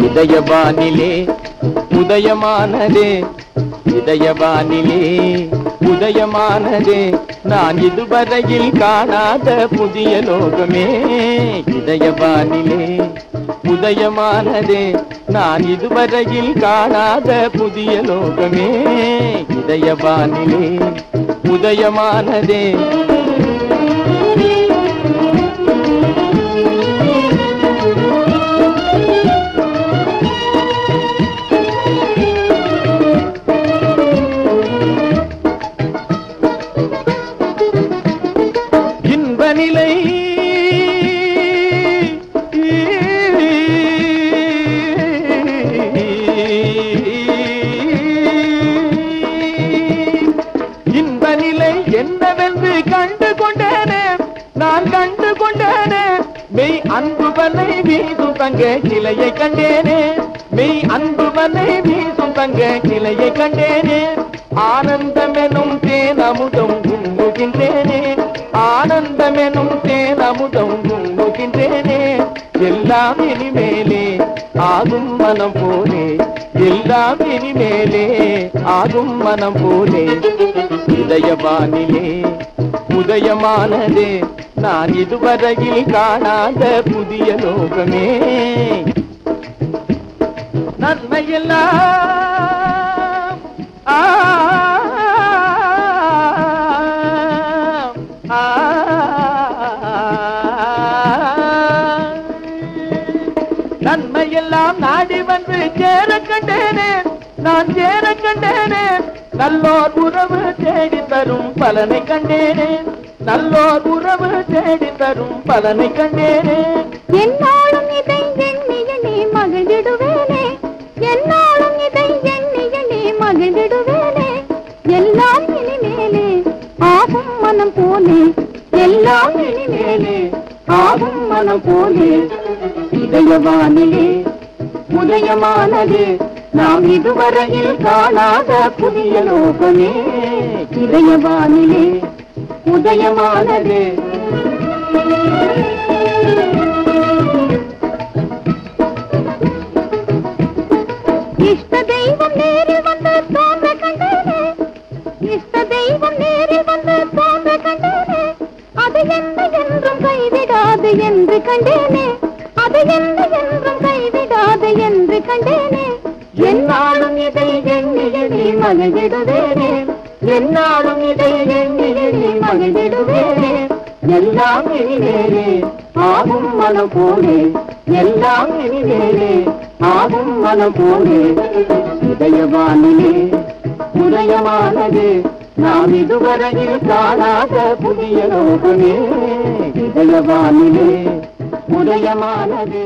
இதயவானிலே உதயமானதே, இதயவானிலே உதயமானதே, நான் இதுவரையில் காணாத புதிய லோகமே. இதயவானிலே உதயமானதே, நான் இதுவரையில் காணாத புதிய லோகமே. இதயவானிலே உதயமானதே. இன்பநிலை இன்பநிலை என்னவென்று கண்டு கொண்டேனே, நான் கண்டு கொண்டேனே. மெய் அன்புவனை வீசும் தங்க கிளையை கண்டேனே, மெய் அன்புவனை வீசும் தங்க கிளையை கண்டேனே. ஆனந்தமெனும் தேனமுதம் உண்ணுகின்றேனே, ஆனந்தமெனும் தேனமுதம் உண்ணுகின்றேனே. எல்லாம் இனிமேலே ஆகும் மனம் போலே, எல்லாம் இனிமேலே ஆகும் மனம் போலே. இதயவானிலே உதயமானதே, நான் இதுவரையில் காணாத புதிய லோகமே. நன்மையெல்லாம் நன்மையெல்லாம் நாடி வந்து சேர கண்டேனே, நான் சேர கண்டேனே. நல்லோர் உறவு தேடி தரும் பலனை கண்டேனே, நல்லோர் உறவு தேடி தரும் பலனை கண்டேனே. என்னாலும் இதை எண்ணி எண்ணி மகிழ்ந்திடுவேனே, என்னாலும் இதை எண்ணி எண்ணி மகிழ்ந்திடுவேனே. எல்லாம் இனிமேலே ஆகும் மனம் போலே, எல்லாம் இனிமேலே ஆகும் மனம் போலே. இதயவானிலே உதயமானதே, நாம் இதுவரையில் காணாத புதிய லோகமே. இதயவானிலே உதயமானதே. இஷ்ட தெய்வம் நேரில் வந்து தோன்ற கண்டேனே, இஷ்ட தெய்வம் நேரில் வந்து தோன்ற கண்டேனே. அது என்ன என்றும் கைவிடாது என்று கண்டேனே, அது என்ன என்றும் கைவிடாது என்று கண்டேனே. என்னாலும் இதை எண்ணி எண்ணி மகிழ்ந்திடுவேனே, என்னாலும் இதை எண்ணி எண்ணி மகிழ்ந்திடுவேனே. எல்லாம் இனிமேலே ஆகும் மனம் போலே, எல்லாம் இனிமேலே ஆகும் மனம் போலே. இதயவானிலே உதயமானது, நாம் இதுவரையில் காணாத புதிய லோகமே. இதயவானிலே உதயமானது.